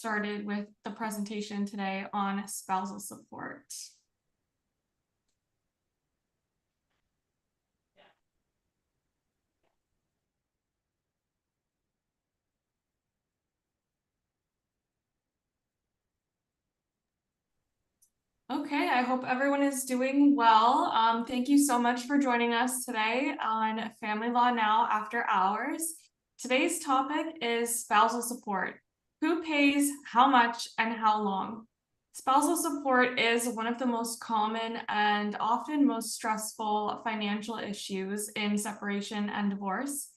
started with the presentation today on spousal support. Okay, I hope everyone is doing well. Thank you so much for joining us today on Family Law Now After Hours. Today's topic is spousal support. Who pays, how much, and how long? Spousal support is one of the most common and often most stressful financial issues in separation and divorce.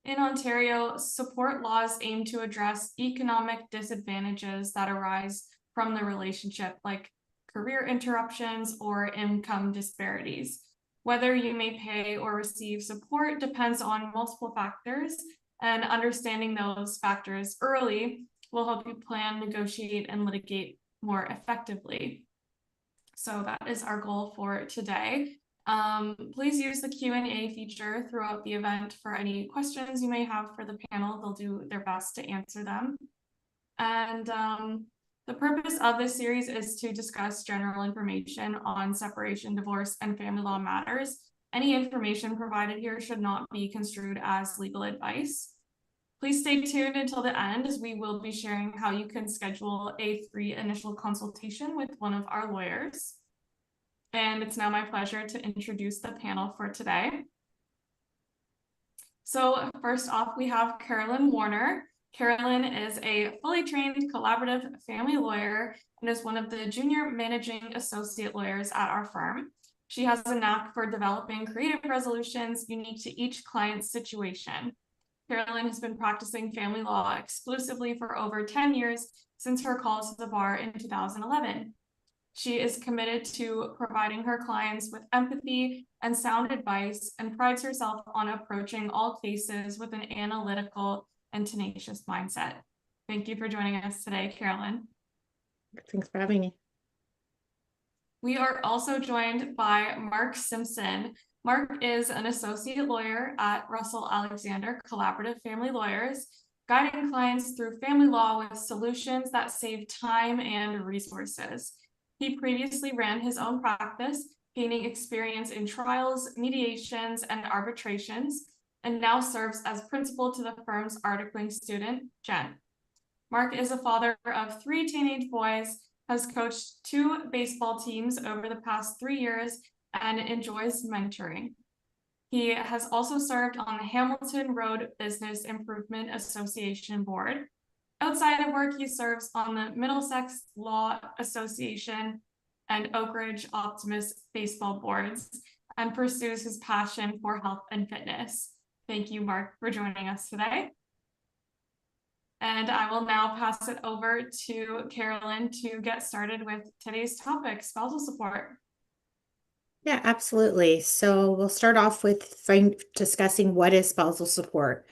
In Ontario, support laws aim to address economic disadvantages that arise from the relationship, like career interruptions or income disparities. Whether you may pay or receive support depends on multiple factors, and understanding those factors early will help you plan, negotiate, and litigate more effectively. So that is our goal for today. Please use the Q&A feature throughout the event for any questions you may have for the panel. They'll do their best to answer them. And the purpose of this series is to discuss general information on separation, divorce, and family law matters. Any information provided here should not be construed as legal advice. Please stay tuned until the end, as we will be sharing how you can schedule a free initial consultation with one of our lawyers. And it's now my pleasure to introduce the panel for today. So first off, we have Carolyn Warner. Carolyn is a fully trained collaborative family lawyer and is one of the junior managing associate lawyers at our firm. She has a knack for developing creative resolutions unique to each client's situation. Carolyn has been practicing family law exclusively for over 10 years since her call to the bar in 2011. She is committed to providing her clients with empathy and sound advice and prides herself on approaching all cases with an analytical and tenacious mindset. Thank you for joining us today, Carolyn. Thanks for having me. We are also joined by Mark Simpson. Mark is an associate lawyer at Russell Alexander Collaborative Family Lawyers, guiding clients through family law with solutions that save time and resources. He previously ran his own practice, gaining experience in trials, mediations, and arbitrations, and now serves as principal to the firm's articling student, Jen. Mark is a father of 3 teenage boys, has coached 2 baseball teams over the past 3 years, and enjoys mentoring. He has also served on the Hamilton Road Business Improvement Association board. Outside of work, he serves on the Middlesex Law Association and Oak Ridge Optimus baseball boards and pursues his passion for health and fitness. Thank you, Mark, for joining us today. And I will now pass it over to Carolyn to get started with today's topic, spousal support. Yeah, absolutely. So we'll start off with discussing what is spousal support.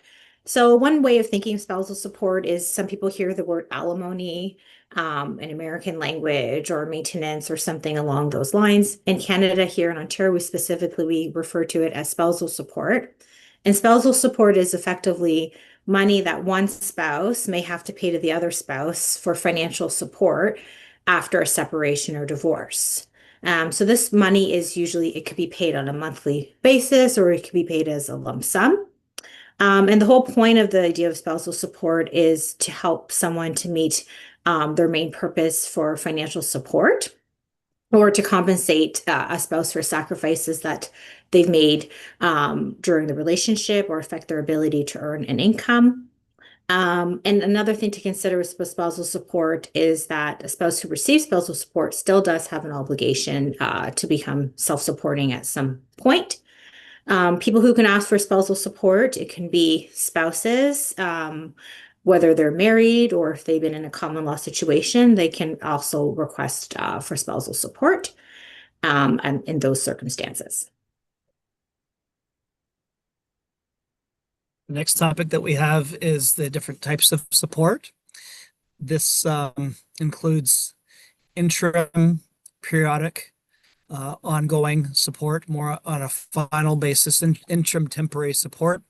So one way of thinking of spousal support is some people hear the word alimony in American language or maintenance or something along those lines. In Canada, here in Ontario, we refer to it as spousal support. And spousal support is effectively money that one spouse may have to pay to the other spouse for financial support after a separation or divorce. So this money is it could be paid on a monthly basis or it could be paid as a lump sum. And the whole point of the idea of spousal support is to help someone to meet their main purpose for financial support or to compensate a spouse for sacrifices that they've made during the relationship or affect their ability to earn an income. And another thing to consider with spousal support is that a spouse who receives spousal support still does have an obligation to become self-supporting at some point. People who can ask for spousal support, it can be spouses, whether they're married or if they've been in a common law situation, they can also request for spousal support and in those circumstances. The next topic that we have is the different types of support. This includes interim, periodic, ongoing support, more on a final basis, interim temporary support,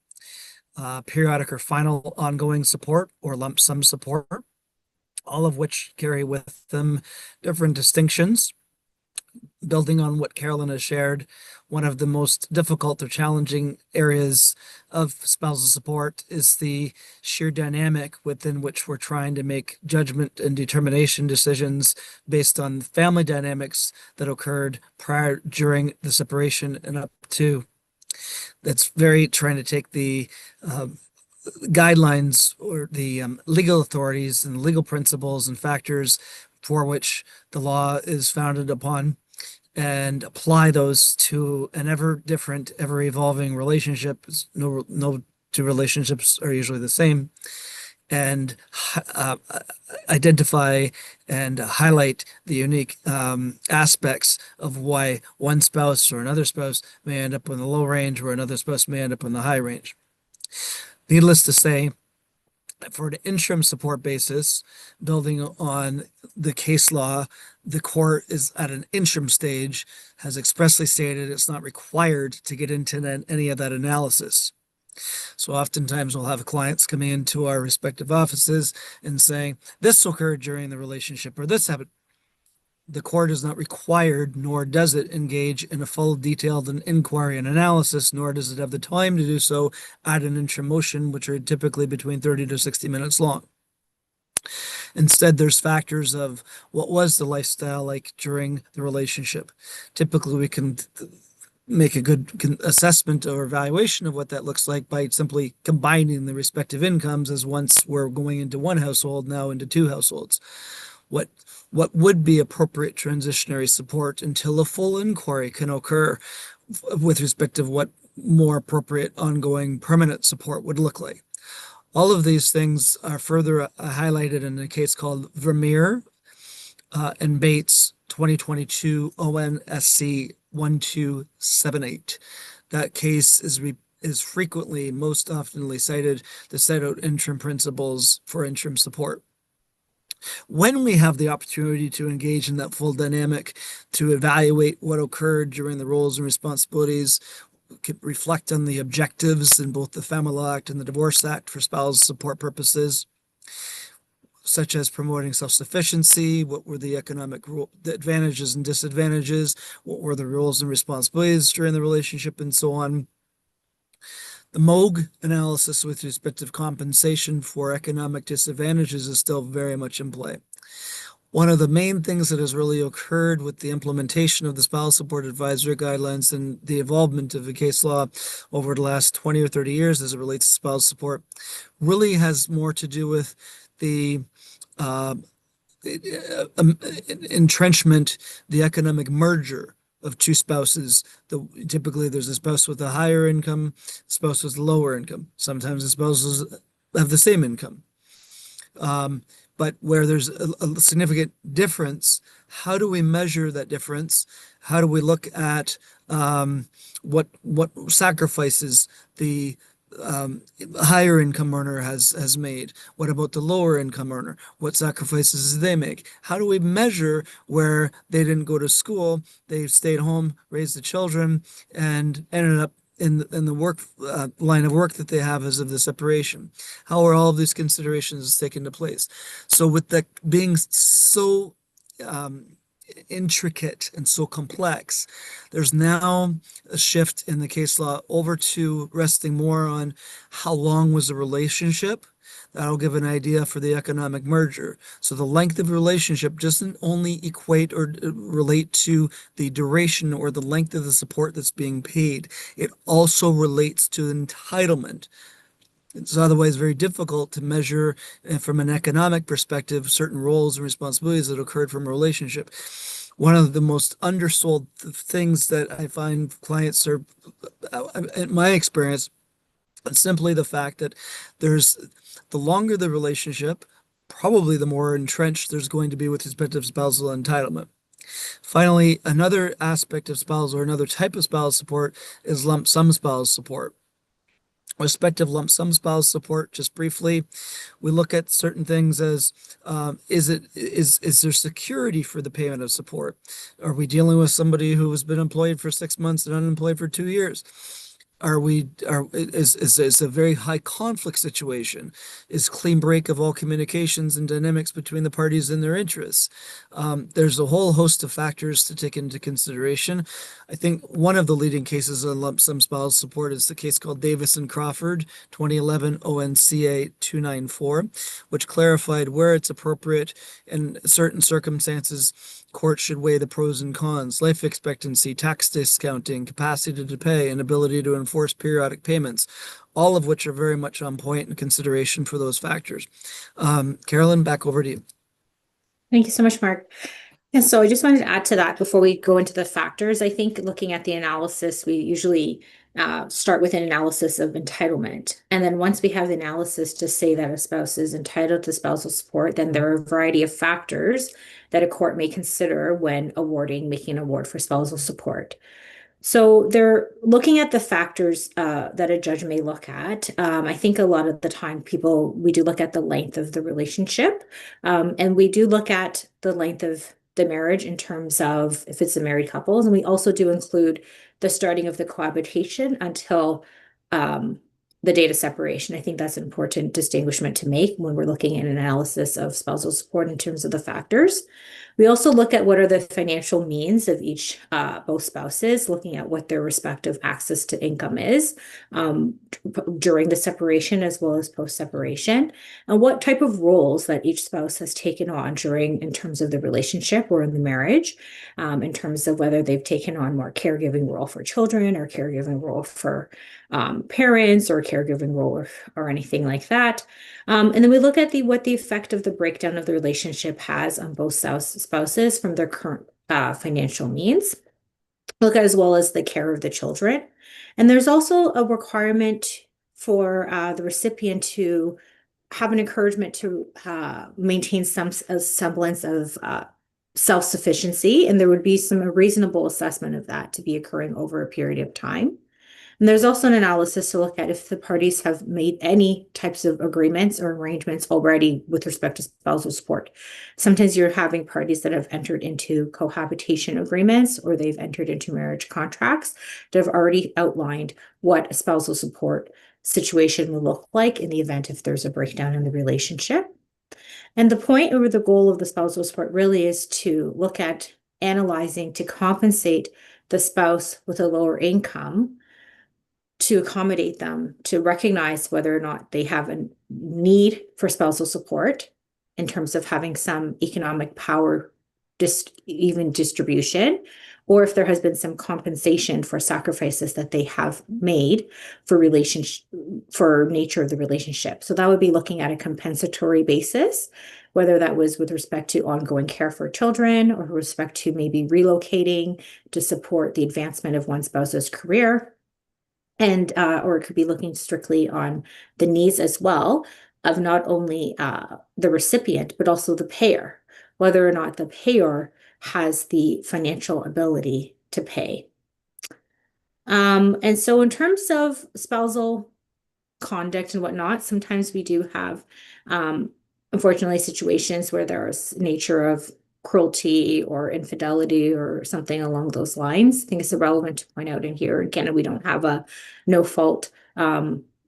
periodic or final ongoing support or lump sum support. all of which carry with them different distinctions. Building on what Carolyn has shared, one of the most difficult or challenging areas of spousal support is the sheer dynamic within which we're trying to make judgment and determination decisions based on family dynamics that occurred prior, during the separation, and up to. That's very trying to take the guidelines or the legal authorities and legal principles and factors for which the law is founded upon, and apply those to an ever different, ever evolving relationship. No two relationships are usually the same, and identify and highlight the unique aspects of why one spouse or another spouse may end up in the low range, or another spouse may end up in the high range. Needless to say, for an interim support basis, building on the case law, the court is at an interim stage, has expressly stated it's not required to get into any of that analysis. So oftentimes we'll have clients coming into our respective offices and saying, this occurred during the relationship, or this happened. The court is not required, nor does it engage in a full detailed inquiry and analysis, nor does it have the time to do so at an interim motion, which are typically between 30 to 60 minutes long. Instead, there's factors of what was the lifestyle like during the relationship. Typically, we can make a good assessment or evaluation of what that looks like by simply combining the respective incomes, as once we're going into one household, now into two households. What would be appropriate transitionary support until a full inquiry can occur with respect to what more appropriate ongoing permanent support would look like. All of these things are further highlighted in a case called Vermeer and Bates 2022 ONSC 1278. That case is frequently, most oftenly cited to set out interim principles for interim support. When we have the opportunity to engage in that full dynamic, to evaluate what occurred during the roles and responsibilities, reflect on the objectives in both the Family Law Act and the Divorce Act for spousal support purposes, such as promoting self-sufficiency, what were the economic advantages and disadvantages, what were the roles and responsibilities during the relationship, and so on. The MOG analysis with respect to compensation for economic disadvantages is still very much in play. One of the main things that has really occurred with the implementation of the spousal support advisory guidelines and the evolvement of the case law over the last 20 or 30 years as it relates to spousal support really has more to do with the entrenchment, the economic merger of two spouses. Typically, there's a spouse with a higher income, spouse with lower income. Sometimes the spouses have the same income. But where there's a significant difference, how do we measure that difference? How do we look at what sacrifices the higher income earner has made? What about the lower income earner? What sacrifices do they make? How do we measure where they didn't go to school, they stayed home, raised the children, and ended up in the work line of work that they have as of the separation? How are all of these considerations taken into place? So with that being so intricate and so complex, there's now a shift in the case law over to resting more on how long was the relationship. That'll give an idea for the economic merger. So the length of relationship doesn't only equate or relate to the duration or the length of the support that's being paid. It also relates to entitlement. It's otherwise very difficult to measure from an economic perspective certain roles and responsibilities that occurred from a relationship. One of the most undersold things that I find clients are, in my experience, is simply the fact that the longer the relationship, probably the more entrenched there's going to be with respect to spousal entitlement. Finally, another aspect of spousal, or another type of spousal support, is lump sum spousal support. Respective lump sum spousal support, just briefly, we look at certain things as is there security for the payment of support? Are we dealing with somebody who has been employed for 6 months and unemployed for 2 years? is a very high conflict situation? Is clean break of all communications and dynamics between the parties and their interests? There's a whole host of factors to take into consideration. I think one of the leading cases on lump sum spousal support is the case called Davis and Crawford, 2011 ONCA 294, which clarified where it's appropriate in certain circumstances. Courts should weigh the pros and cons, life expectancy, tax discounting, capacity to pay, and ability to enforce periodic payments, all of which are very much on point in consideration for those factors. Carolyn, back over to you. Thank you so much, Mark. And so I just wanted to add to that before we go into the factors. I think looking at the analysis, we usually start with an analysis of entitlement. And then once we have the analysis to say that a spouse is entitled to spousal support, then there are a variety of factors that a court may consider when making an award for spousal support. So they're looking at the factors that a judge may look at. I think a lot of the time we do look at the length of the relationship, and we do look at the length of the marriage in terms of if it's a married couple. And we also do include the starting of the cohabitation until the date of separation. I think that's an important distinguishment to make when we're looking at an analysis of spousal support in terms of the factors. We also look at what are the financial means of both spouses, looking at what their respective access to income is during the separation as well as post-separation, and what type of roles that each spouse has taken on in terms of the relationship or in the marriage, in terms of whether they've taken on more caregiving role for children or caregiving role for parents or caregiving role or anything like that. And then we look at what the effect of the breakdown of the relationship has on both spouses from their current financial means, look as well as the care of the children. And there's also a requirement for the recipient to have an encouragement to maintain some semblance of self-sufficiency, and there would be a reasonable assessment of that to be occurring over a period of time. And there's also an analysis to look at if the parties have made any types of agreements or arrangements already with respect to spousal support. Sometimes you're having parties that have entered into cohabitation agreements or they've entered into marriage contracts that have already outlined what a spousal support situation will look like in the event if there's a breakdown in the relationship. And the point or the goal of the spousal support really is to look at analyzing to compensate the spouse with a lower income, to accommodate them, to recognize whether or not they have a need for spousal support in terms of having some economic power, even distribution, or if there has been some compensation for sacrifices that they have made for nature of the relationship. So that would be looking at a compensatory basis, whether that was with respect to ongoing care for children or with respect to maybe relocating to support the advancement of one spouse's career. And or it could be looking strictly on the needs as well of not only the recipient, but also the payer, whether or not the payer has the financial ability to pay. And so in terms of spousal conduct and whatnot, sometimes we do have, unfortunately, situations where there's nature of cruelty or infidelity or something along those lines. I think it's relevant to point out in here. In Canada, we don't have a no fault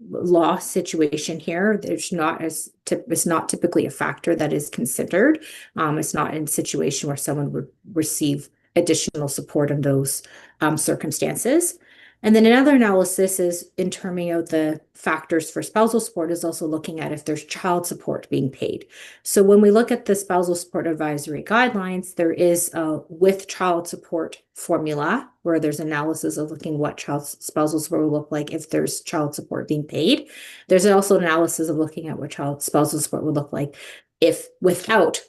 law situation here. It's not typically a factor that is considered. It's not in a situation where someone would receive additional support in those circumstances. And then another analysis is in terming out the factors for spousal support is also looking at if there's child support being paid. So when we look at the spousal support advisory guidelines, there is a with child support formula where there's analysis of looking what spousal support will look like if there's child support being paid. There's also analysis of looking at what spousal support would look like if without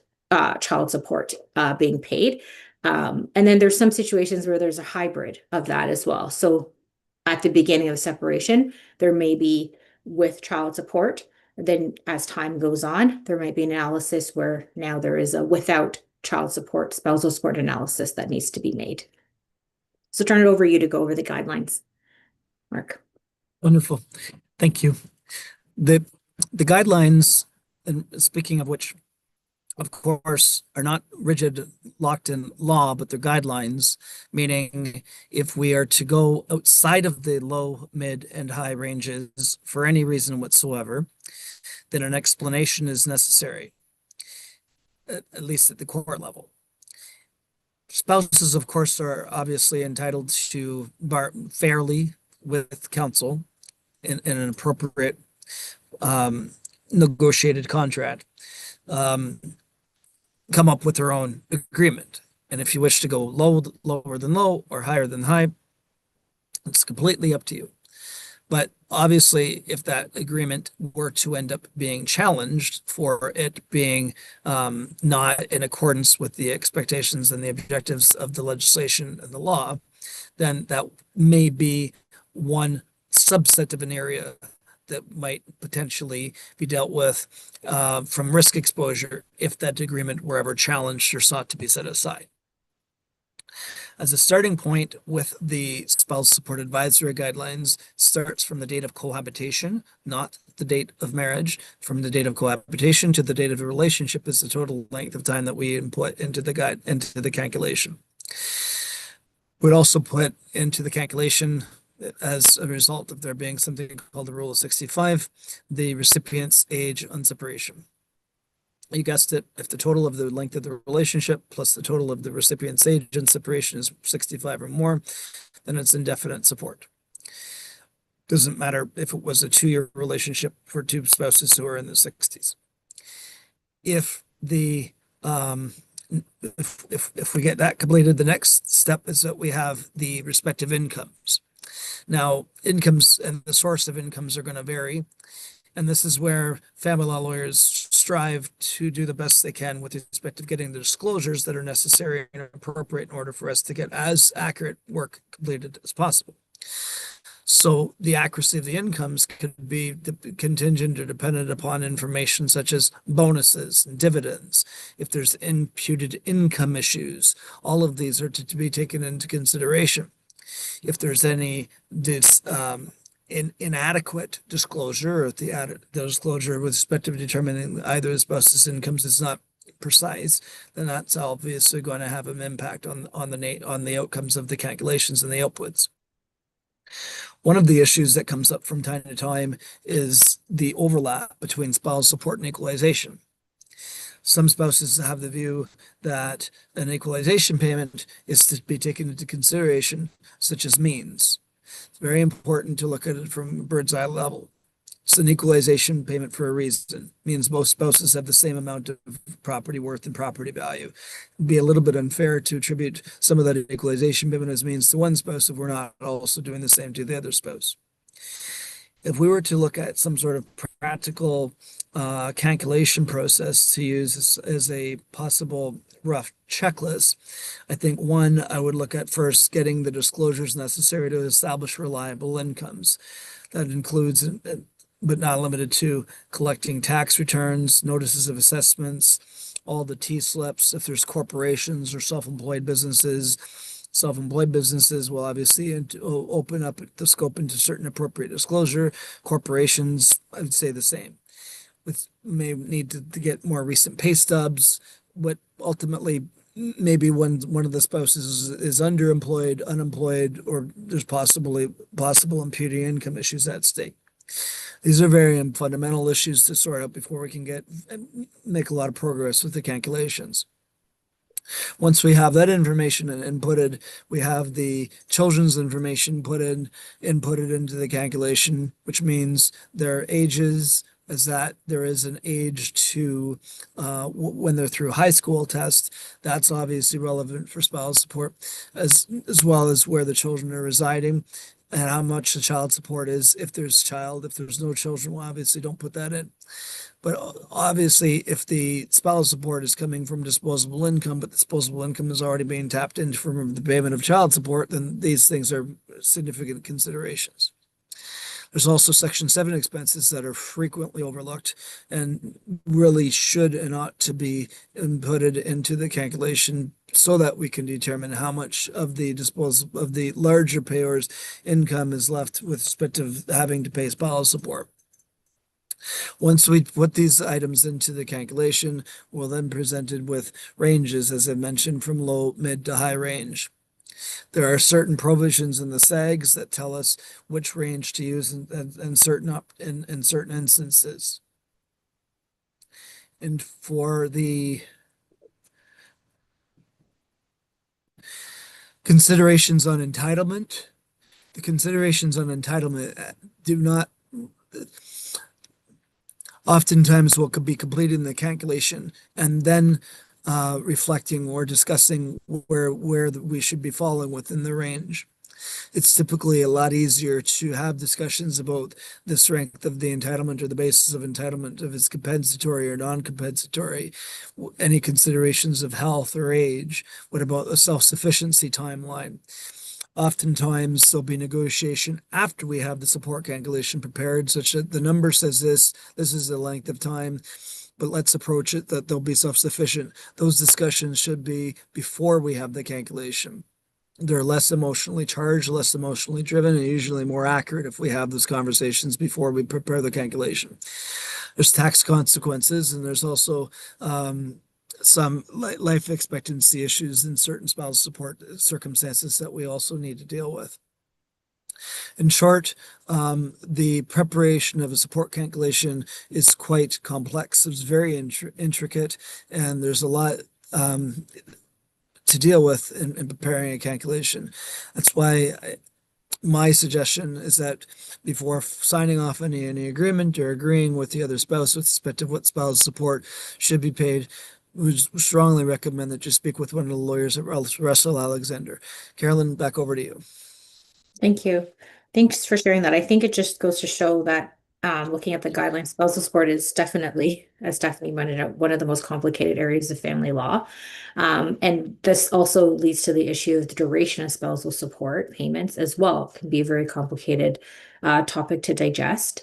child support being paid. And then there's some situations where there's a hybrid of that as well. So at the beginning of the separation, there may be with child support. Then as time goes on, there might be an analysis where now there is a without child support, spousal support analysis that needs to be made. So turn it over to you to go over the guidelines, Mark. Wonderful. Thank you. The guidelines, and speaking of which, of course, are not rigid, locked in law, but they're guidelines, meaning if we are to go outside of the low, mid, and high ranges for any reason whatsoever, then an explanation is necessary, at least at the court level. Spouses, of course, are obviously entitled to fairly with counsel in an appropriate negotiated contract, come up with their own agreement. And if you wish to go lower than low or higher than high, it's completely up to you. But obviously, if that agreement were to end up being challenged for it being not in accordance with the expectations and the objectives of the legislation and the law, then that may be one subset of an area that might potentially be dealt with from risk exposure if that agreement were ever challenged or sought to be set aside. As a starting point with the spousal support advisory guidelines starts from the date of cohabitation, not the date of marriage. From the date of cohabitation to the date of the relationship is the total length of time that we input into the calculation. We'd also put into the calculation, as a result of there being something called the Rule of 65, the recipient's age on separation. You guessed it, if the total of the length of the relationship plus the total of the recipient's age and separation is 65 or more, then it's indefinite support. Doesn't matter if it was a 2-year relationship for two spouses who are in the 60s. If the if we get that completed, the next step is that we have the respective incomes. Now, incomes and the source of incomes are going to vary. And this is where family law lawyers strive to do the best they can with respect to getting the disclosures that are necessary and appropriate in order for us to get as accurate work completed as possible. So the accuracy of the incomes can be contingent or dependent upon information such as bonuses and dividends. If there's imputed income issues, all of these are to be taken into consideration. If there's any inadequate disclosure, or the disclosure with respect to determining either the spouse's incomes is not precise, then that's obviously going to have an impact on the outcomes of the calculations and the outputs. One of the issues that comes up from time to time is the overlap between spousal support and equalization. Some spouses have the view that an equalization payment is to be taken into consideration, such as means. It's very important to look at it from a bird's eye level. It's an equalization payment for a reason. It means both spouses have the same amount of property worth and property value. It'd be a little bit unfair to attribute some of that equalization payment as means to one spouse if we're not also doing the same to the other spouse. If we were to look at some sort of practical calculation process to use as a possible rough checklist, I think one, I would look at first getting the disclosures necessary to establish reliable incomes. That includes, but not limited to, collecting tax returns, notices of assessments, all the T-slips, if there's corporations or self-employed businesses. Self-employed businesses will obviously open up the scope into certain appropriate disclosure. Corporations, I would say the same. May need to get more recent pay stubs, but ultimately maybe when one of the spouses is underemployed, unemployed, or there's possible imputed income issues at stake. These are very fundamental issues to sort out before we can make a lot of progress with the calculations. Once we have that information inputted, we have the children's information inputted into the calculation, which means their ages, is that there is an age to when they're through high school test. That's obviously relevant for spousal support, as well as where the children are residing and how much the child support is. If there's no children, well, obviously don't put that in. But obviously, if the spousal support is coming from disposable income, but the disposable income is already being tapped into from the payment of child support, then these things are significant considerations. There's also Section 7 expenses that are frequently overlooked and really should and ought to be inputted into the calculation so that we can determine how much of the larger payers' income is left with respect to having to pay spousal support. Once we put these items into the calculation, we're then presented with ranges, as I mentioned, from low, mid to high range. There are certain provisions in the SAGs that tell us which range to use in certain instances. And for the considerations on entitlement, the considerations on entitlement do not oftentimes will be completing the calculation and then reflecting or discussing where we should be falling within the range. It's typically a lot easier to have discussions about the strength of the entitlement or the basis of entitlement, if it's compensatory or non-compensatory, any considerations of health or age. What about the self-sufficiency timeline? Oftentimes there'll be negotiation after we have the support calculation prepared, such that the number says this is the length of time, but let's approach it that they'll be self-sufficient. Those discussions should be before we have the calculation. They're less emotionally charged, less emotionally driven, and usually more accurate if we have those conversations before we prepare the calculation. There's tax consequences, and there's also some life expectancy issues in certain spousal support circumstances that we also need to deal with. In short, the preparation of a support calculation is quite complex. It's very intricate, and there's a lot to deal with in preparing a calculation. That's why my suggestion is that before signing off any agreement or agreeing with the other spouse with respect to what spousal support should be paid, we strongly recommend that you speak with one of the lawyers at Russell Alexander. Carolyn, back over to you. Thank you. Thanks for sharing that. I think it just goes to show that looking at the guidelines, spousal support is definitely, as Stephanie pointed out, one of the most complicated areas of family law. And this also leads to the issue of the duration of spousal support payments as well. It can be a very complicated topic to digest.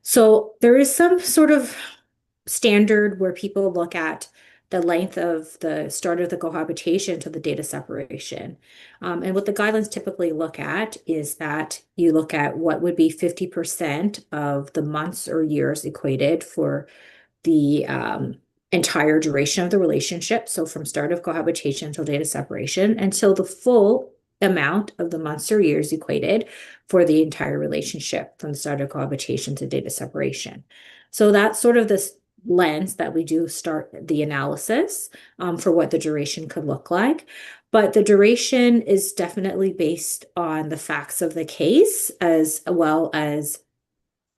So there is some sort of standard where people look at the length of the start of the cohabitation to the date of separation. And what the guidelines typically look at is that you look at what would be 50% of the months or years equated for the entire duration of the relationship. So from start of cohabitation until date of separation, until the full amount of the months or years equated for the entire relationship from the start of cohabitation to date of separation. So that's sort of this lens that we do start the analysis for what the duration could look like. But the duration is definitely based on the facts of the case, as well as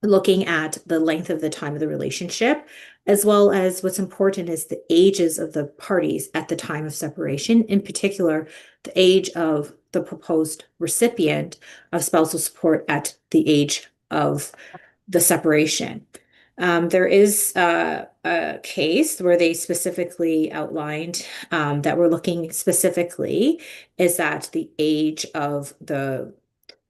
looking at the length of the time of the relationship, as well as what's important is the ages of the parties at the time of separation, in particular, the age of the proposed recipient of spousal support at the age of the separation. There is a case where they specifically outlined that we're looking specifically is that the age of the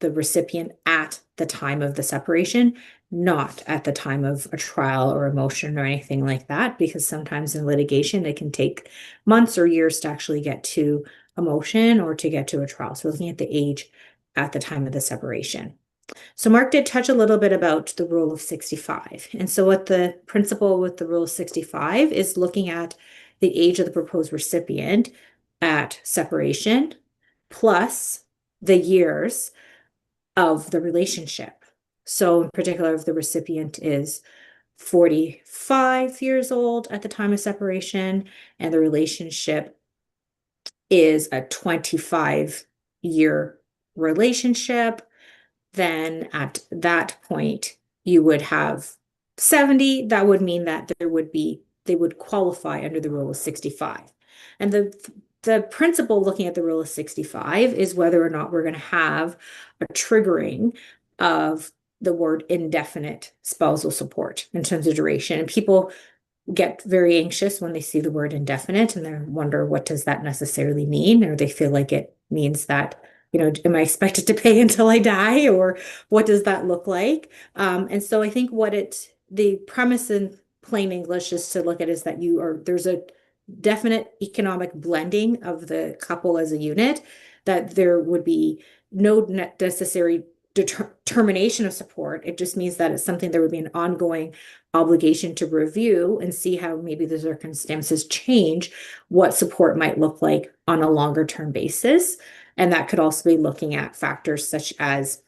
recipient at the time of the separation, not at the time of a trial or a motion or anything like that, because sometimes in litigation, it can take months or years to actually get to a motion or to get to a trial. So we're looking at the age at the time of the separation. So Mark did touch a little bit about the rule of 65. And so what the principle with the rule of 65 is looking at the age of the proposed recipient at separation plus the years of the relationship. So in particular, if the recipient is 45 years old at the time of separation and the relationship is a 25-year relationship, then at that point you would have 70. That would mean that they would qualify under the rule of 65. And the principle looking at the rule of 65 is whether or not we're going to have a triggering of the word indefinite spousal support in terms of duration. And people get very anxious when they see the word indefinite and they wonder, what does that necessarily mean? Or they feel like it means that, am I expected to pay until I die, or what does that look like? And so I think the premise in plain English is to look at is that there's a definite economic blending of the couple as a unit, that there would be no necessary termination of support. It just means that it's something there would be an ongoing obligation to review and see how maybe the circumstances change, what support might look like on a longer term basis. And that could also be looking at factors such as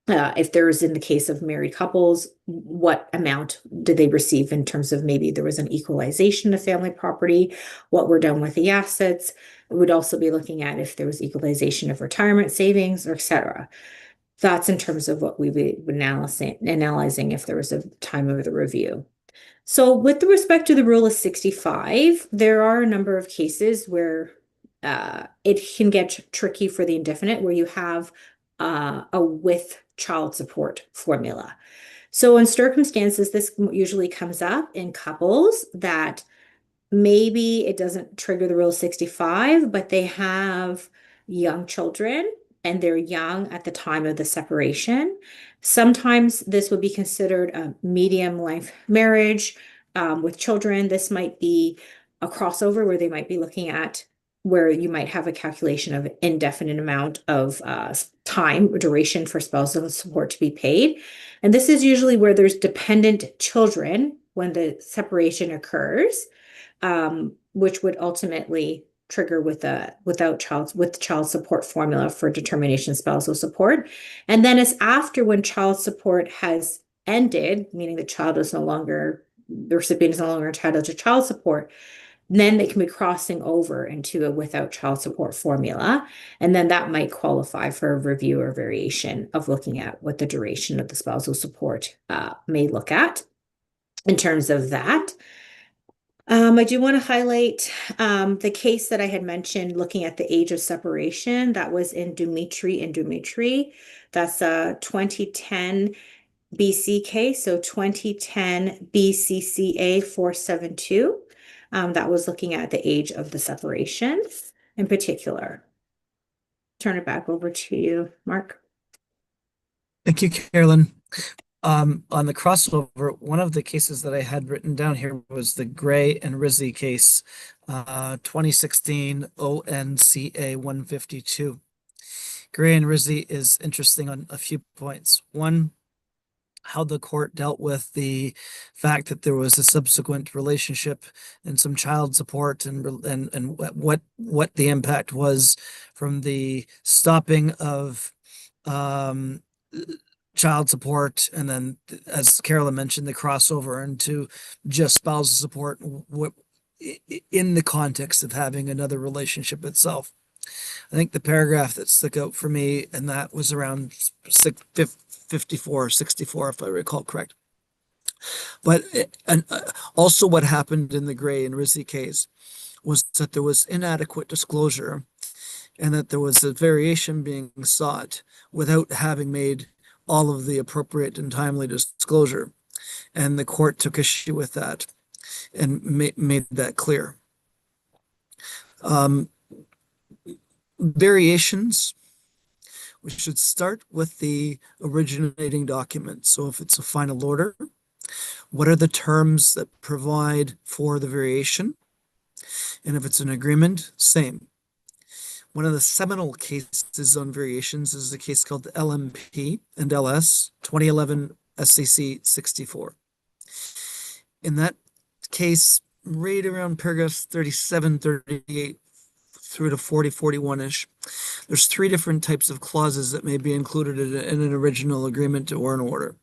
if there's, in the case of married couples, what amount did they receive in terms of maybe there was an equalization of family property, what were done with the assets. It would also be looking at if there was equalization of retirement savings, or et cetera. That's in terms of what we would be analyzing if there was a time of the review. So with respect to the rule of 65, there are a number of cases where it can get tricky for the indefinite, where you have a with child support formula. So in circumstances, this usually comes up in couples that maybe it doesn't trigger the rule 65, but they have young children and they're young at the time of the separation. Sometimes this would be considered a medium length marriage with children. This might be a crossover where they might be looking at where you might have a calculation of indefinite amount of time or duration for spousal support to be paid. And this is usually where there's dependent children when the separation occurs, which would ultimately trigger with child support formula for determination of spousal support. And then it's after when child support has ended, meaning the recipient is no longer entitled to child support, then they can be crossing over into a without child support formula. And then that might qualify for a review or variation of looking at what the duration of the spousal support may look at in terms of that. I do want to highlight the case that I had mentioned looking at the age of separation. That was in Dumitri and Dumitri. That's a 2010 BC case, so 2010 BCCA 472. That was looking at the age of the separation in particular. Turn it back over to you, Mark. Thank you, Carolyn. On the crossover, one of the cases that I had written down here was the Gray and Rizzi case, 2016 ONCA 152. Gray and Rizzi is interesting on a few points. One, how the court dealt with the fact that there was a subsequent relationship and some child support, and what the impact was from the stopping of child support, and then, as Carolyn mentioned, the crossover into just spousal support in the context of having another relationship itself. I think the paragraph that stuck out for me, and that was around 54, 64, if I recall correct. But also what happened in the Gray and Rizzi case was that there was inadequate disclosure, and that there was a variation being sought without having made all of the appropriate and timely disclosure. And the court took issue with that and made that clear. Variations, we should start with the originating document. So if it's a final order, what are the terms that provide for the variation? And if it's an agreement, same. One of the seminal cases on variations is a case called the LMP and LS 2011 SCC 64. In that case, right around paragraphs 37, 38 through to 40, 41-ish, there's three different types of clauses that may be included in an original agreement or an order.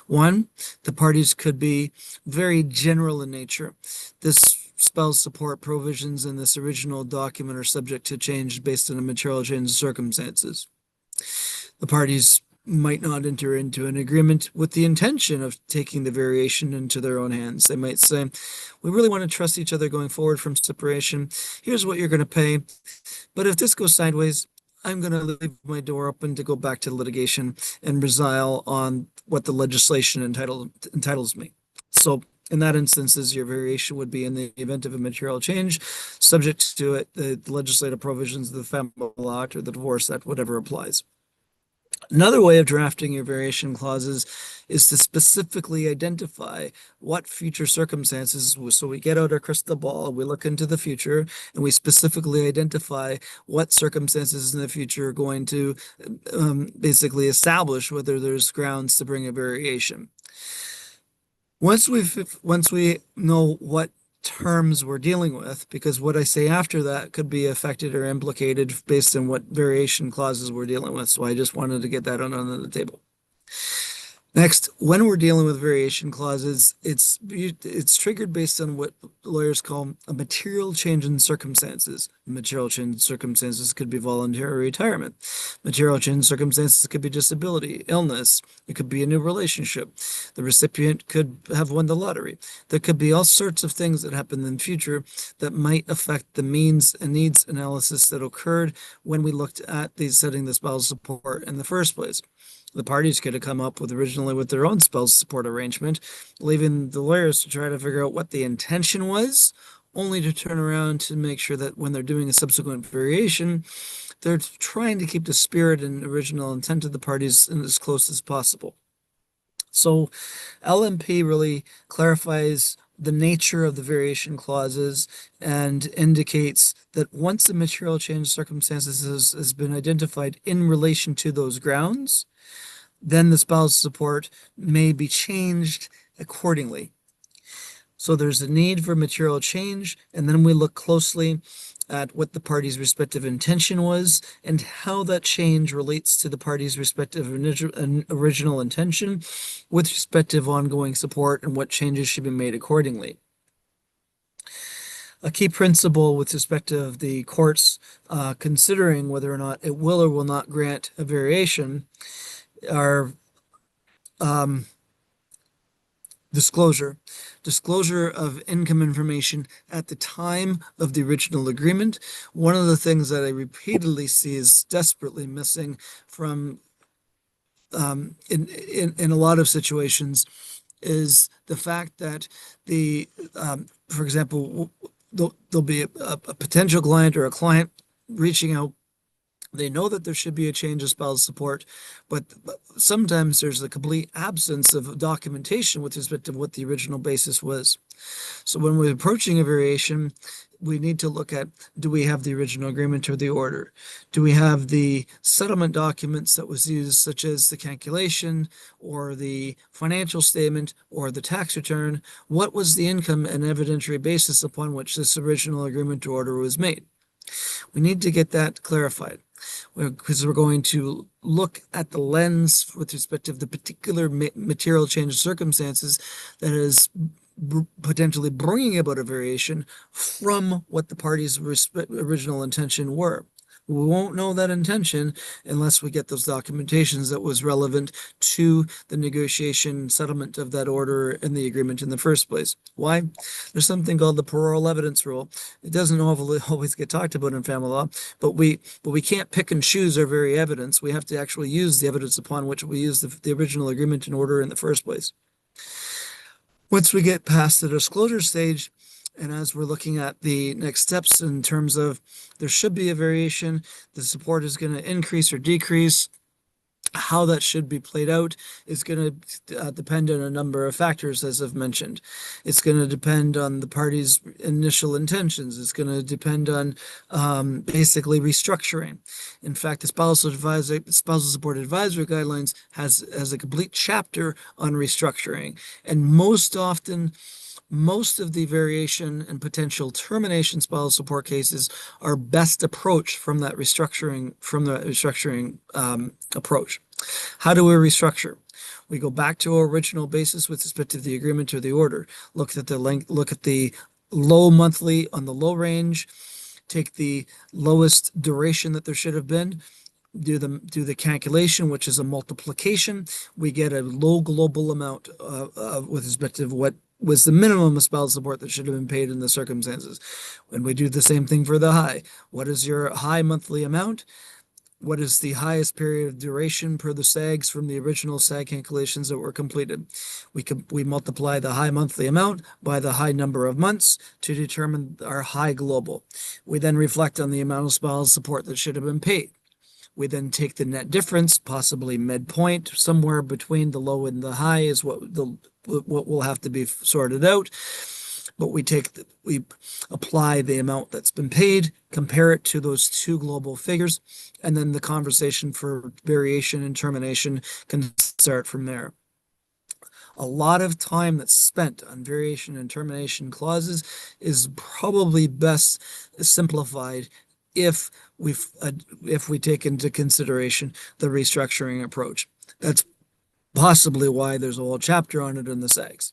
One, the parties could be very general in nature. This spouse support provisions in this original document are subject to change based on a material change in circumstances. The parties might not enter into an agreement with the intention of taking the variation into their own hands. They might say, we really want to trust each other going forward from separation. Here's what you're going to pay. But if this goes sideways, I'm going to leave my door open to go back to litigation and resile on what the legislation entitles me. So in that instance, your variation would be in the event of a material change, subject to it, the legislative provisions of the Family Law Act or the Divorce Act, whatever applies. Another way of drafting your variation clauses is to specifically identify what future circumstances. So we get out our crystal ball, we look into the future, and we specifically identify what circumstances in the future are going to basically establish whether there's grounds to bring a variation. Once we know what terms we're dealing with, because what I say after that could be affected or implicated based on what variation clauses we're dealing with. So I just wanted to get that on the table. Next, when we're dealing with variation clauses, it's triggered based on what lawyers call a material change in circumstances. Material change in circumstances could be voluntary retirement. Material change in circumstances could be disability, illness. It could be a new relationship. The recipient could have won the lottery. There could be all sorts of things that happen in the future that might affect the means and needs analysis that occurred when we looked at setting the spousal support in the first place. The parties could have come up with originally with their own spousal support arrangement, leaving the lawyers to try to figure out what the intention was, only to turn around to make sure that when they're doing a subsequent variation, they're trying to keep the spirit and original intent of the parties as close as possible. So LMP really clarifies the nature of the variation clauses and indicates that once the material change circumstances has been identified in relation to those grounds, then the spousal support may be changed accordingly. So there's a need for material change, and then we look closely at what the party's respective intention was and how that change relates to the party's respective original intention with respective ongoing support and what changes should be made accordingly. A key principle with respect to the courts considering whether or not it will or will not grant a variation are disclosure of income information at the time of the original agreement. One of the things that I repeatedly see is desperately missing from in a lot of situations is the fact that for example, there'll be a potential client or a client reaching out. They know that there should be a change of spousal support, but sometimes there's a complete absence of documentation with respect to what the original basis was. So when we're approaching a variation, we need to look at, do we have the original agreement or the order? Do we have the settlement documents that was used, such as the calculation or the financial statement or the tax return? What was the income and evidentiary basis upon which this original agreement or order was made? We need to get that clarified because we're going to look at the lens with respect to the particular material change circumstances that is potentially bringing about a variation from what the parties' original intention were. We won't know that intention unless we get those documentations that was relevant to the negotiation settlement of that order and the agreement in the first place. Why? There's something called the parole evidence rule. It doesn't always get talked about in family law, but we can't pick and choose our very evidence. We have to actually use the evidence upon which we use the original agreement and order in the first place. Once we get past the disclosure stage, and as we're looking at the next steps in terms of there should be a variation, the support is going to increase or decrease. How that should be played out is going to depend on a number of factors, as I've mentioned. It's going to depend on the party's initial intentions. It's going to depend on basically restructuring. In fact, the spousal support advisory guidelines has a complete chapter on restructuring, and most often, most of the variation and potential termination spousal support cases are best approached from that restructuring approach. How do we restructure? We go back to our original basis with respect to the agreement or the order. Look at the length. Look at the low monthly on the low range. Take the lowest duration that there should have been. Do the calculation, which is a multiplication. We get a low global amount with respect to what was the minimum of spousal support that should have been paid in the circumstances. When we do the same thing for the high, what is your high monthly amount? What is the highest period of duration per the SAGs from the original SAG calculations that were completed? We multiply the high monthly amount by the high number of months to determine our high global. We then reflect on the amount of spousal support that should have been paid. We then take the net difference, possibly midpoint, somewhere between the low and the high is what will have to be sorted out. But we apply the amount that's been paid, compare it to those two global figures, and then the conversation for variation and termination can start from there. A lot of time that's spent on variation and termination clauses is probably best simplified if we take into consideration the restructuring approach. That's possibly why there's a whole chapter on it in the SAGs.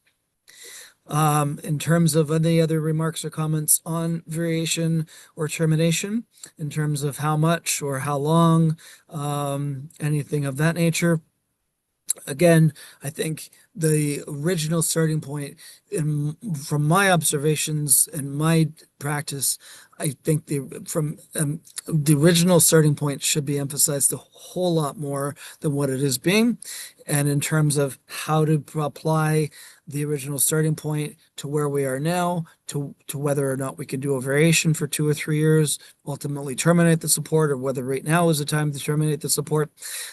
In terms of any other remarks or comments on variation or termination, in terms of how much or how long, anything of that nature. Again, I think the original starting point from my observations and my practice, I think the original starting point should be emphasized a whole lot more than what it is being. And in terms of how to apply the original starting point to where we are now, to whether or not we can do a variation for 2 or 3 years, ultimately terminate the support, or whether right now is the time to terminate the support,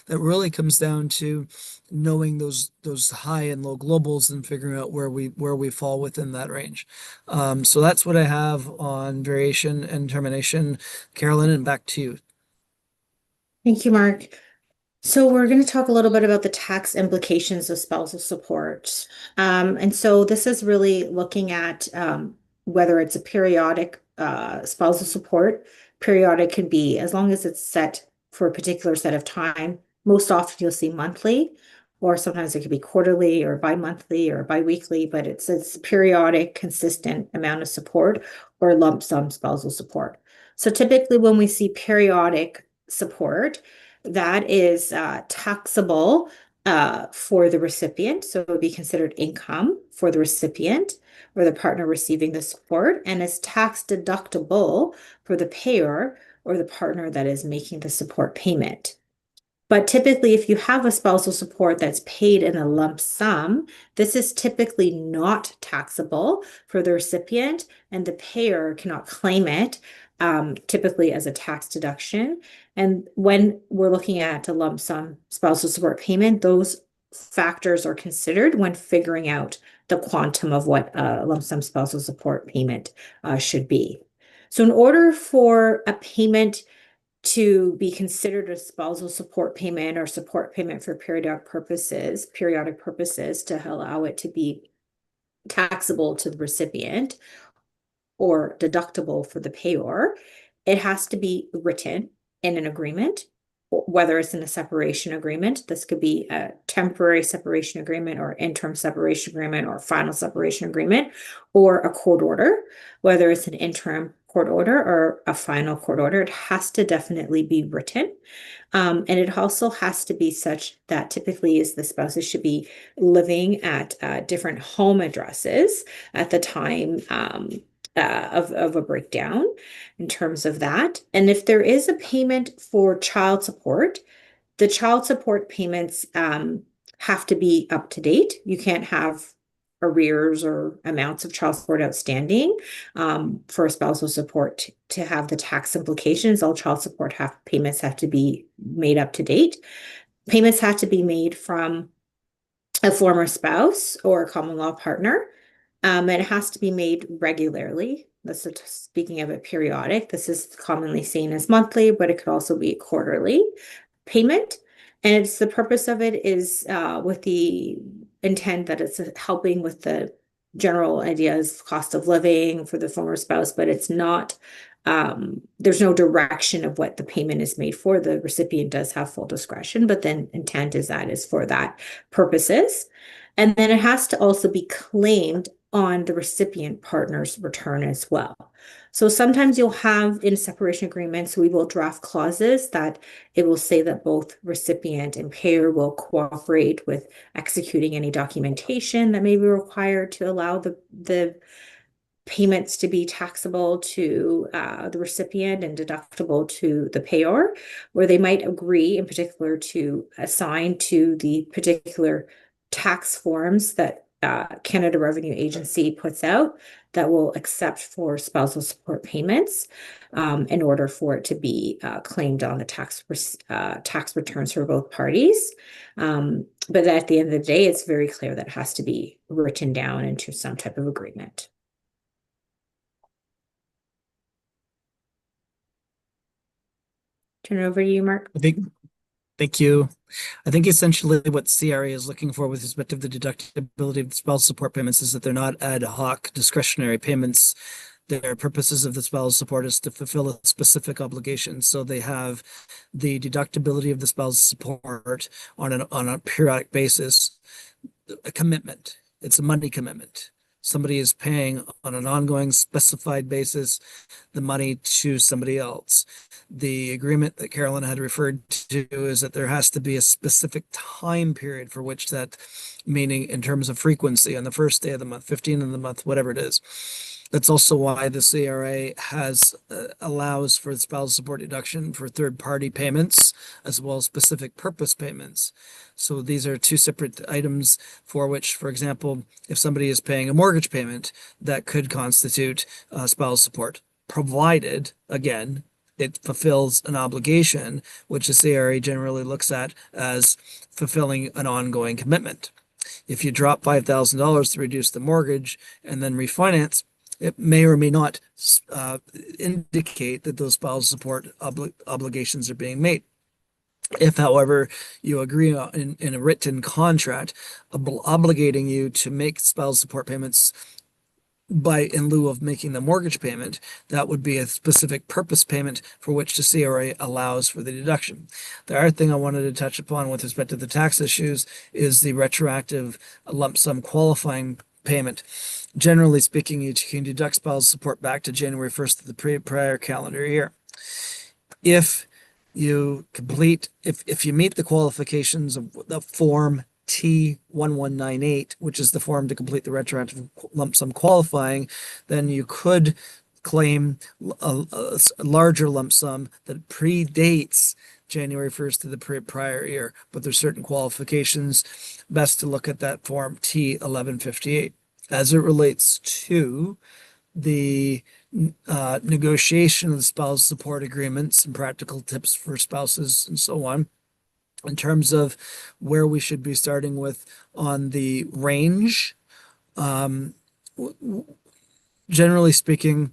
that really comes down to knowing those high and low globals and figuring out where we fall within that range. So that's what I have on variation and termination. Carolyn, and back to you. Thank you, Mark. So we're going to talk a little bit about the tax implications of spousal support. And so this is really looking at whether it's a periodic spousal support. Periodic can be as long as it's set for a particular set of time. Most often you'll see monthly, or sometimes it could be quarterly or bi-monthly or bi-weekly, but it's periodic, consistent amount of support or lump sum spousal support. So typically when we see periodic support, that is taxable for the recipient. So it would be considered income for the recipient or the partner receiving the support, and is tax deductible for the payer or the partner that is making the support payment. But typically, if you have a spousal support that's paid in a lump sum, this is typically not taxable for the recipient, and the payer cannot claim it typically as a tax deduction. And when we're looking at a lump sum spousal support payment, those factors are considered when figuring out the quantum of what a lump sum spousal support payment should be. So in order for a payment to be considered a spousal support payment or support payment for periodic purposes to allow it to be taxable to the recipient or deductible for the payer, it has to be written in an agreement, whether it's in a separation agreement. This could be a temporary separation agreement or interim separation agreement or final separation agreement, or a court order, whether it's an interim court order or a final court order. It has to definitely be written. And it also has to be such that typically is the spouses should be living at different home addresses at the time of a breakdown in terms of that. And if there is a payment for child support, the child support payments have to be up to date. You can't have arrears or amounts of child support outstanding for spousal support to have the tax implications. All child support payments have to be made up to date. Payments have to be made from a former spouse or a common law partner. And it has to be made regularly. This is speaking of it periodic. This is commonly seen as monthly, but it could also be quarterly payment. And it's the purpose of it is with the intent that it's helping with the general ideas, cost of living for the former spouse, but it's not, there's no direction of what the payment is made for. The recipient does have full discretion, but then intent is for that purposes. And then it has to also be claimed on the recipient partner's return as well. So sometimes you'll have in separation agreements, we will draft clauses that it will say that both recipient and payer will cooperate with executing any documentation that may be required to allow the payments to be taxable to the recipient and deductible to the payer, where they might agree in particular to assign to the particular tax forms that Canada Revenue Agency puts out that will accept for spousal support payments in order for it to be claimed on the tax returns for both parties. But at the end of the day, it's very clear that it has to be written down into some type of agreement. Turn it over to you, Mark. I think Thank you. I think essentially what CRA is looking for with respect to the deductibility of the spousal support payments is that they're not ad hoc discretionary payments. Their purposes of the spousal support is to fulfill a specific obligation. So they have the deductibility of the spousal support on a periodic basis, a commitment. It's a money commitment. Somebody is paying on an ongoing specified basis the money to somebody else. The agreement that Carolyn had referred to is that there has to be a specific time period for which that, meaning in terms of frequency, on the first day of the month, 15 of the month, whatever it is. That's also why the CRA has allows for spousal support deduction for third-party payments as well as specific purpose payments. So these are two separate items for which, for example, if somebody is paying a mortgage payment, that could constitute spousal support, provided, again, it fulfills an obligation, which the CRA generally looks at as fulfilling an ongoing commitment. If you drop $5,000 to reduce the mortgage and then refinance, it may or may not indicate that those spousal support obligations are being made. If, however, you agree in a written contract obligating you to make spousal support payments in lieu of making the mortgage payment, that would be a specific purpose payment for which the CRA allows for the deduction. The other thing I wanted to touch upon with respect to the tax issues is the retroactive lump sum qualifying payment. Generally speaking, you can deduct spousal support back to January 1st of the prior calendar year. If you meet the qualifications of the form T1198, which is the form to complete the retroactive lump sum qualifying, then you could claim a larger lump sum that predates January 1st of the prior year, but there's certain qualifications. Best to look at that form T1158. As it relates to the negotiation of the spousal support agreements and practical tips for spouses and so on, in terms of where we should be starting with on the range, generally speaking,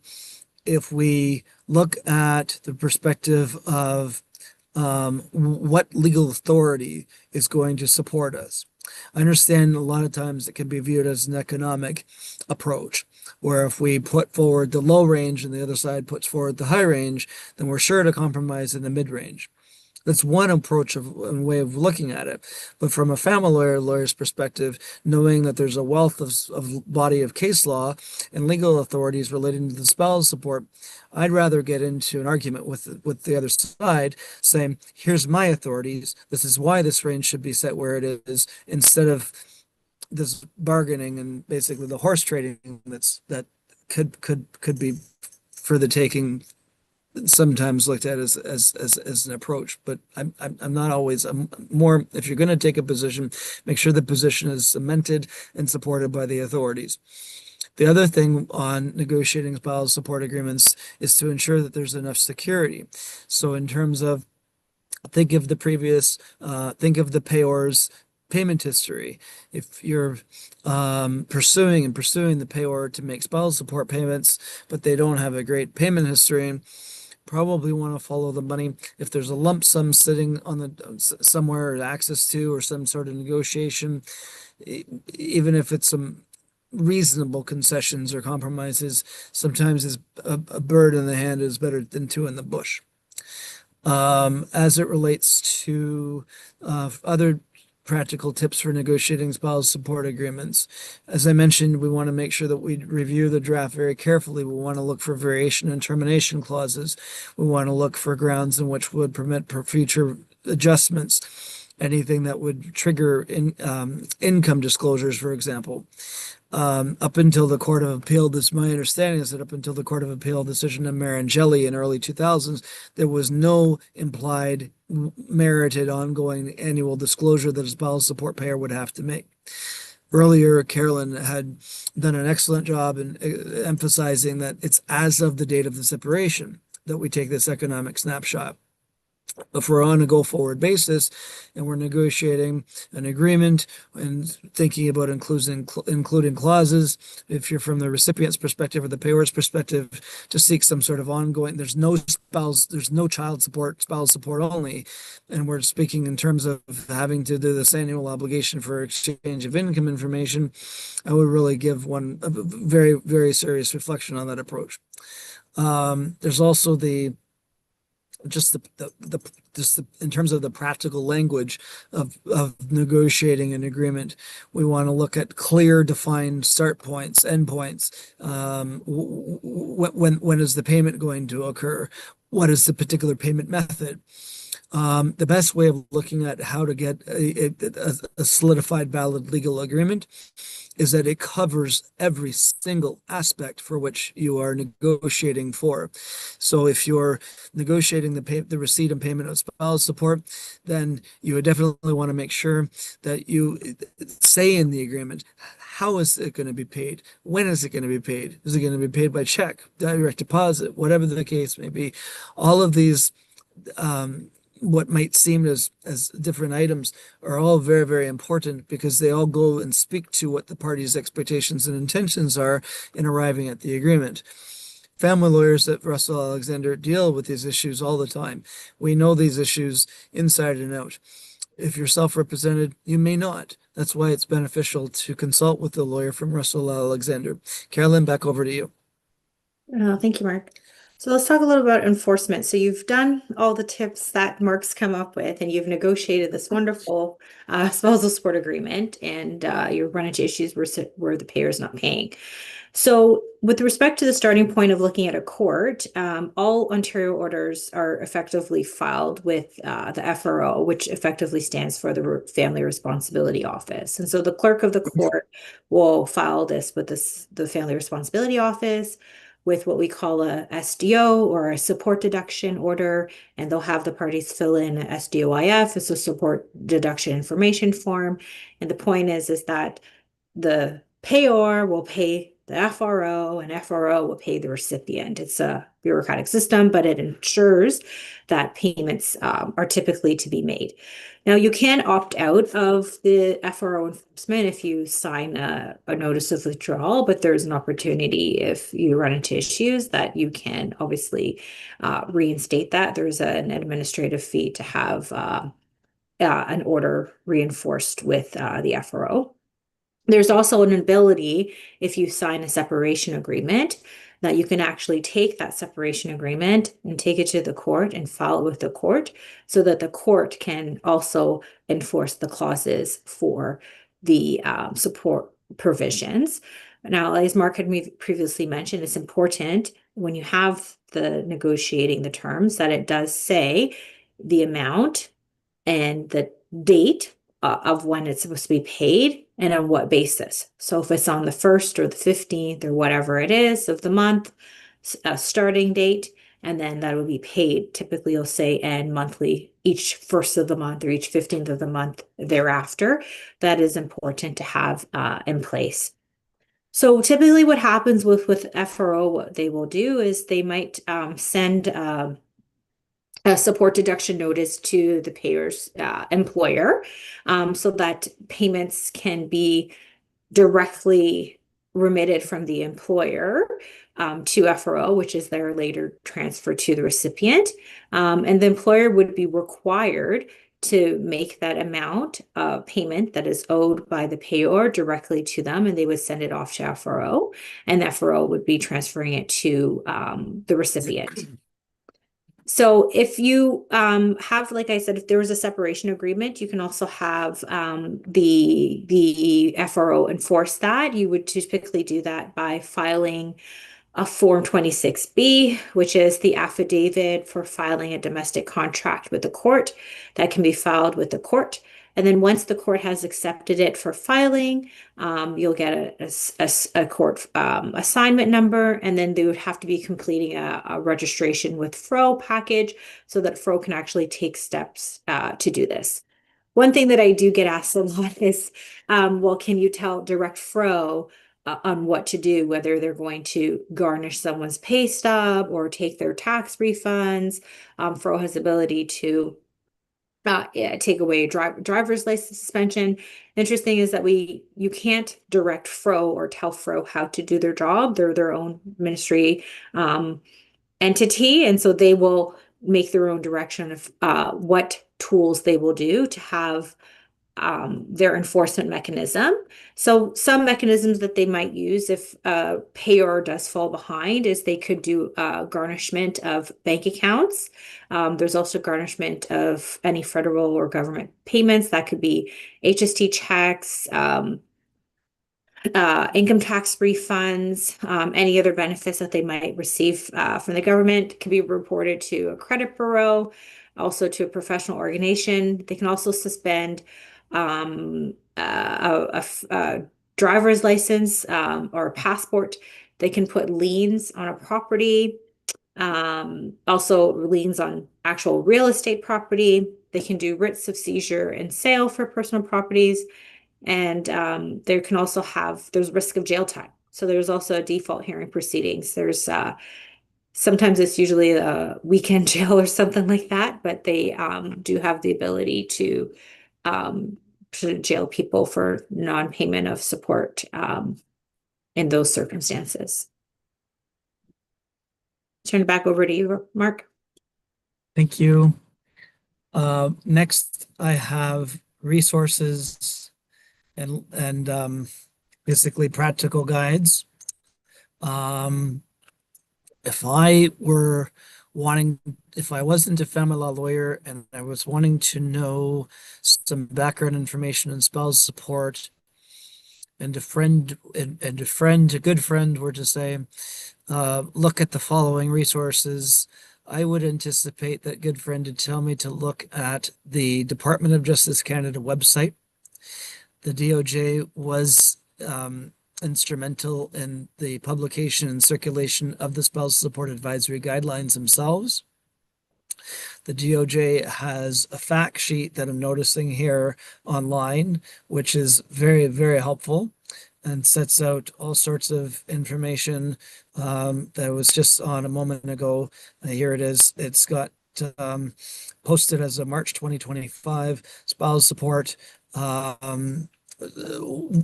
if we look at the perspective of what legal authority is going to support us. I understand a lot of times it can be viewed as an economic approach, where if we put forward the low range and the other side puts forward the high range, then we're sure to compromise in the mid range. That's one approach and way of looking at it. But from a family lawyer's perspective, knowing that there's a wealth of body of case law and legal authorities relating to the spousal support, I'd rather get into an argument with the other side saying, here's my authorities. This is why this range should be set where it is, instead of this bargaining and basically the horse trading that could be for the taking, sometimes looked at as an approach. But I'm not always more, if you're going to take a position, make sure the position is cemented and supported by the authorities. The other thing on negotiating spousal support agreements is to ensure that there's enough security. So in terms of, think of the payor's payment history. If you're pursuing the payor to make spousal support payments, but they don't have a great payment history, probably want to follow the money. If there's a lump sum sitting on the somewhere or access to, or some sort of negotiation, even if it's some reasonable concessions or compromises, sometimes is a bird in the hand is better than two in the bush. As it relates to other practical tips for negotiating spousal support agreements. As I mentioned, we want to make sure that we review the draft very carefully. We want to look for variation and termination clauses. We want to look for grounds in which would permit future adjustments, anything that would trigger income disclosures, for example. Up until the Court of Appeal, my understanding is that up until the Court of Appeal decision in Marangeli in early 2000s, there was no implied merited ongoing annual disclosure that a spousal support payer would have to make. Earlier, Carolyn had done an excellent job in emphasizing that it's as of the date of the separation that we take this economic snapshot. If we're on a go-forward basis and we're negotiating an agreement and thinking about including clauses, if you're from the recipient's perspective or the payor's perspective, to seek some sort of ongoing, there's no child support, spousal support only, and we're speaking in terms of having to do this annual obligation for exchange of income information, I would really give one a very, very serious reflection on that approach. There's also in terms of the practical language of negotiating an agreement, we want to look at clear, defined start points, end points. When is the payment going to occur? What is the particular payment method? The best way of looking at how to get a solidified, valid legal agreement is that it covers every single aspect for which you are negotiating for. So if you're negotiating the receipt and payment of spousal support, then you would definitely want to make sure that you say in the agreement, how is it going to be paid? When is it going to be paid? Is it going to be paid by check, direct deposit, whatever the case may be? All of these what might seem as different items are all very, very important because they all go and speak to what the parties' expectations and intentions are in arriving at the agreement. Family lawyers at Russell Alexander deal with these issues all the time. We know these issues inside and out. If you're self-represented, you may not. That's why it's beneficial to consult with a lawyer from Russell Alexander. Carolyn, back over to you. Thank you, Mark. So let's talk a little about enforcement. So you've done all the tips that Mark's come up with, and you've negotiated this wonderful spousal support agreement, and you run into issues where the payer is not paying. So with respect to the starting point of looking at a court, all Ontario orders are effectively filed with the FRO, which effectively stands for the Family Responsibility Office. And so the clerk of the court will file this with the Family Responsibility Office with what we call a SDO or a support deduction order, and they'll have the parties fill in a SDOIF, it's a support deduction information form. And the point is that the payor will pay the FRO and FRO will pay the recipient. It's a bureaucratic system, but it ensures that payments are typically to be made. Now, you can opt out of the FRO enforcement if you sign a notice of withdrawal, but there's an opportunity if you run into issues that you can obviously reinstate that. There's an administrative fee to have an order reinforced with the FRO. There's also an ability, if you sign a separation agreement, that you can actually take that separation agreement and take it to the court and file it with the court so that the court can also enforce the clauses for the support provisions. Now, as Mark had previously mentioned, it's important when you have the negotiating the terms that it does say the amount and the date of when it's supposed to be paid and on what basis. So if it's on the 1st or the 15th or whatever it is of the month, starting date, and then that will be paid. Typically, you'll say and monthly, each 1st of the month or each 15th of the month thereafter. That is important to have in place. So typically what happens with FRO, what they will do is they might send a support deduction notice to the payer's employer so that payments can be directly remitted from the employer to FRO, which is then later transferred to the recipient. And the employer would be required to make that amount of payment that is owed by the payor directly to them, and they would send it off to FRO, and the FRO would be transferring it to the recipient. So if you have, like I said, if there was a separation agreement, you can also have the FRO enforce that. You would typically do that by filing a Form 26B, which is the affidavit for filing a domestic contract with the court that can be filed with the court. And then once the court has accepted it for filing, you'll get a court assignment number, and then they would have to be completing a registration with FRO package so that FRO can actually take steps to do this. One thing that I do get asked a lot is, well, can you direct FRO on what to do, whether they're going to garnish someone's pay stub or take their tax refunds. Fro has the ability to take away a driver's license suspension. Interesting is that you can't direct Fro or tell Fro how to do their job. They're their own ministry entity, and so they will make their own direction of what tools they will do to have their enforcement mechanism. So some mechanisms that they might use if a payer does fall behind is they could do garnishment of bank accounts. There's also garnishment of any federal or government payments. That could be HST checks, income tax refunds, any other benefits that they might receive from the government can be reported to a credit bureau, also to a professional organization. They can also suspend a driver's license or a passport. They can put liens on a property, also liens on actual real estate property. They can do writs of seizure and sale for personal properties. And there can also there's risk of jail time. So there's also a default hearing proceedings. There's sometimes it's usually a weekend jail or something like that, but they do have the ability to jail people for non-payment of support in those circumstances. Turn it back over to you, Mark. Thank you. Next, I have resources and basically practical guides. If I wasn't a family law lawyer and I was wanting to know some background information on spousal support, and a good friend were to say, look at the following resources, I would anticipate that good friend to tell me to look at the Department of Justice Canada website. The DOJ was instrumental in the publication and circulation of the spousal support advisory guidelines themselves. The DOJ has a fact sheet that I'm noticing here online, which is very, very helpful and sets out all sorts of information that was just on a moment ago. Here it is. It's got posted as a March 2025 spousal support,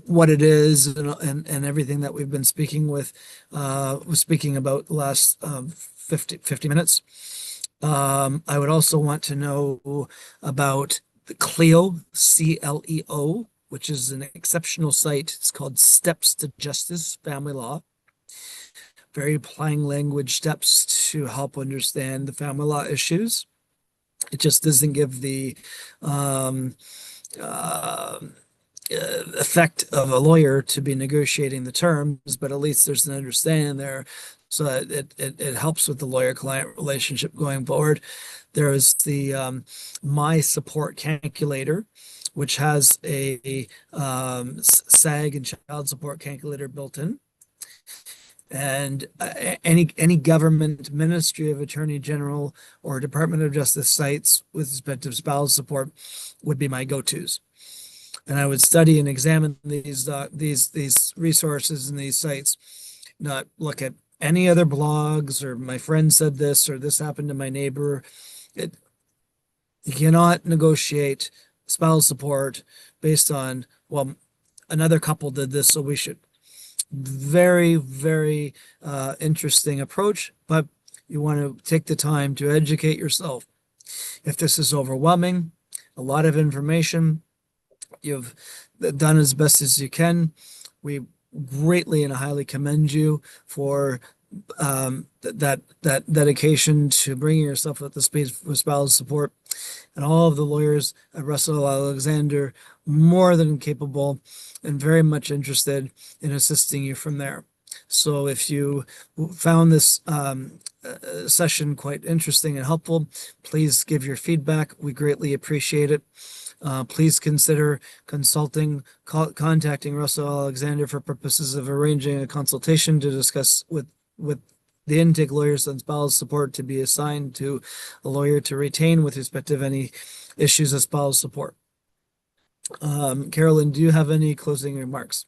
what it is and everything that we've been speaking about the last 50 minutes. I would also want to know about the CLEO, CLEO, which is an exceptional site. It's called Steps to Justice Family Law. Very plain language steps to help understand the family law issues. It just doesn't give the effect of a lawyer to be negotiating the terms, but at least there's an understanding there. So it helps with the lawyer-client relationship going forward. There is the My Support Calculator, which has a SAG and child support calculator built in. And any government, Ministry of Attorney General, or Department of Justice sites with respect to spousal support would be my go-tos. And I would study and examine these resources and these sites, not look at any other blogs or my friend said this or this happened to my neighbor. You cannot negotiate spousal support based on, well, another couple did this, so we should. Very, very interesting approach, but you want to take the time to educate yourself. If this is overwhelming, a lot of information, you've done as best as you can. We greatly and highly commend you for that dedication to bringing yourself up to speed with spousal support. And all of the lawyers at Russell Alexander, more than capable and very much interested in assisting you from there. So if you found this session quite interesting and helpful, please give your feedback. We greatly appreciate it. Please consider contacting Russell Alexander for purposes of arranging a consultation to discuss with the intake lawyers on spousal support to be assigned to a lawyer to retain with respect to any issues of spousal support. Carolyn, do you have any closing remarks?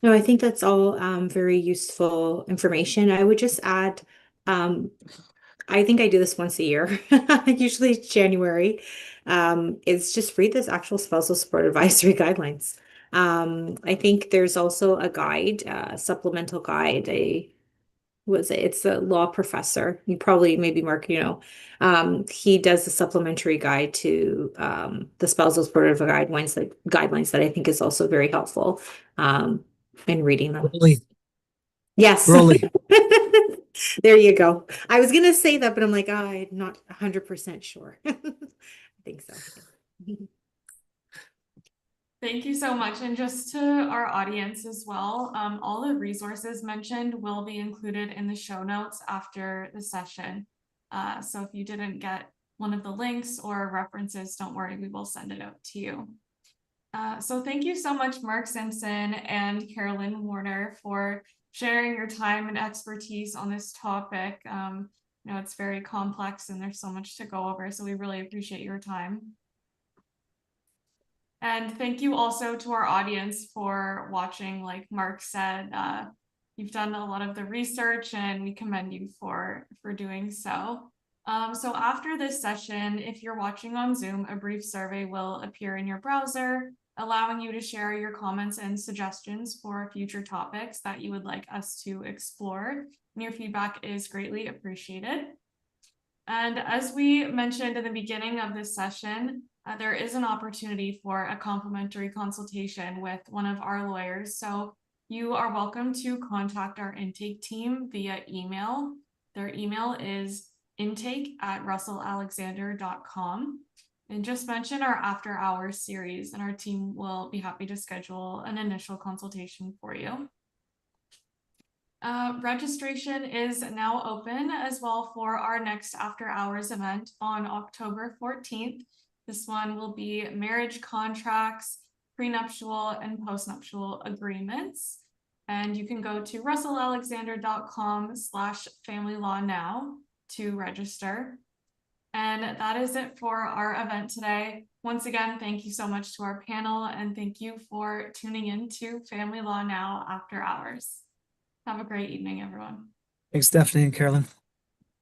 No, I think that's all very useful information. I would just add, I think I do this once a year, usually it's January. It's just read this actual spousal support advisory guidelines. I think there's also a guide, supplemental guide, it's a law professor. You probably, maybe Mark, he does a supplementary guide to the spousal supportive guidelines that I think is also very helpful in reading them. Really, Yes. really. There you go. I was gonna say that, but I'm like, I'm not 100% sure. I think so. Thank you so much. And just to our audience as well, all the resources mentioned will be included in the show notes after the session. So if you didn't get one of the links or references, don't worry, we will send it out to you. So thank you so much, Mark Simpson and Carolyn Warner, for sharing your time and expertise on this topic. It's very complex and there's so much to go over, so we really appreciate your time. And thank you also to our audience for watching. Like Mark said, you've done a lot of the research and we commend you for doing so. So after this session, if you're watching on Zoom, a brief survey will appear in your browser, allowing you to share your comments and suggestions for future topics that you would like us to explore. And your feedback is greatly appreciated. And as we mentioned in the beginning of this session, there is an opportunity for a complimentary consultation with one of our lawyers. So you are welcome to contact our intake team via email. Their email is intake@russellalexander.com. And just mention our after hours series and our team will be happy to schedule an initial consultation for you. Registration is now open as well for our next after hours event on October 14th. This one will be marriage contracts, prenuptial and postnuptial agreements. And you can go to russellalexander.com/familylawnow to register. And that is it for our event today. Once again, thank you so much to our panel and thank you for tuning in to Family Law Now After Hours. Have a great evening, everyone. Thanks, Stephanie and Carolyn.